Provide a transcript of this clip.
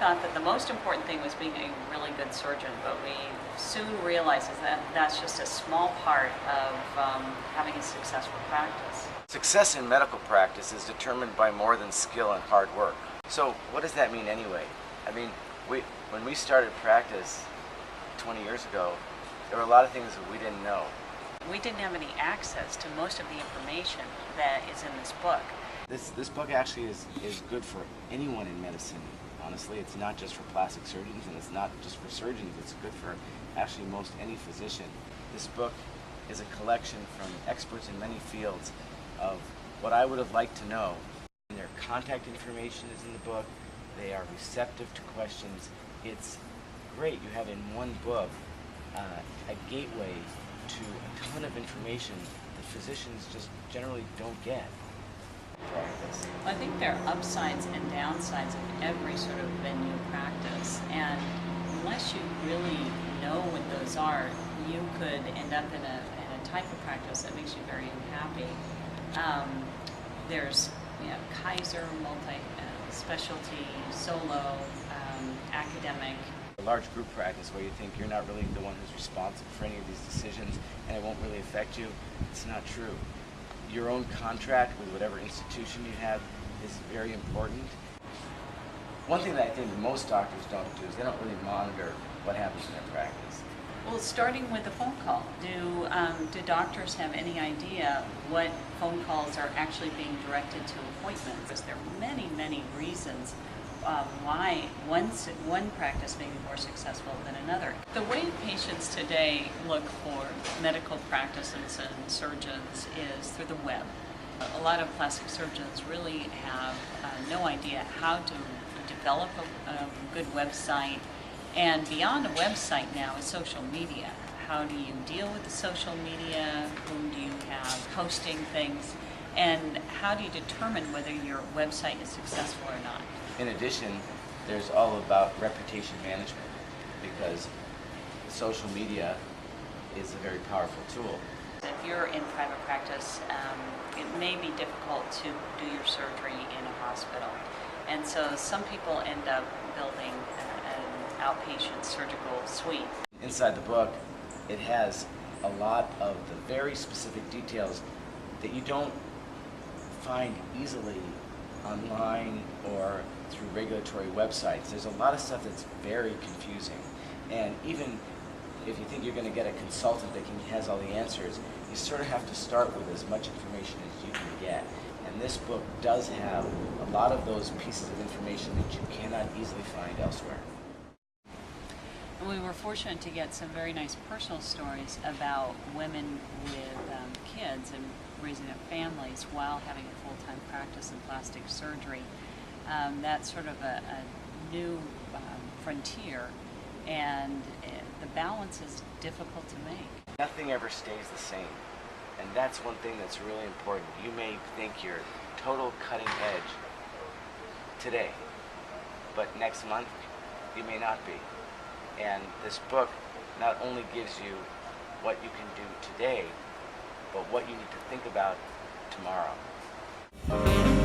thought that the most important thing was being a really good surgeon, but we soon realized that that's just a small part of having a successful practice. Success in medical practice is determined by more than skill and hard work. So what does that mean anyway? I mean, when we started practice 20 years ago, there were a lot of things that we didn't know. We didn't have any access to most of the information that is in this book. This book actually is good for anyone in medicine. Honestly, it's not just for plastic surgeons, and it's not just for surgeons. It's good for actually most any physician. This book is a collection from experts in many fields of what I would have liked to know. And their contact information is in the book. They are receptive to questions. It's great. You have in one book a gateway to a ton of information that physicians just generally don't get. I think there are upsides and downsides of every sort of venue practice, and unless you really know what those are, you could end up in a type of practice that makes you very unhappy. There's Kaiser, multi-specialty, solo, academic. A large group practice where you think you're not really the one who's responsible for any of these decisions and it won't really affect you, it's not true. Your own contract with whatever institution you have is very important. One thing that I think most doctors don't do is they don't really monitor what happens in their practice. Well, starting with the phone call, do doctors have any idea what phone calls are actually being directed to appointments? Because there are many, many reasons why one practice may be more successful than another. The way patients today look for medical practices and surgeons is through the web. A lot of plastic surgeons really have no idea how to develop a good website. And beyond a website now is social media. How do you deal with the social media? Whom do you have posting things? And how do you determine whether your website is successful or not? In addition, there's all about reputation management, because social media is a very powerful tool. If you're in private practice, it may be difficult to do your surgery in a hospital. And so some people end up building an outpatient surgical suite. Inside the book, it has a lot of the very specific details that you don't find easily online or through regulatory websites. There's a lot of stuff that's very confusing. And even if you think you're going to get a consultant that has all the answers, you sort of have to start with as much information as you can get. And this book does have a lot of those pieces of information that you cannot easily find elsewhere. And we were fortunate to get some very nice personal stories about women with kids and raising their families while having a full-time practice in plastic surgery. That's sort of a new frontier, and the balance is difficult to make. Nothing ever stays the same, and that's one thing that's really important. You may think you're total cutting edge today, but next month you may not be. And this book not only gives you what you can do today, but what you need to think about tomorrow.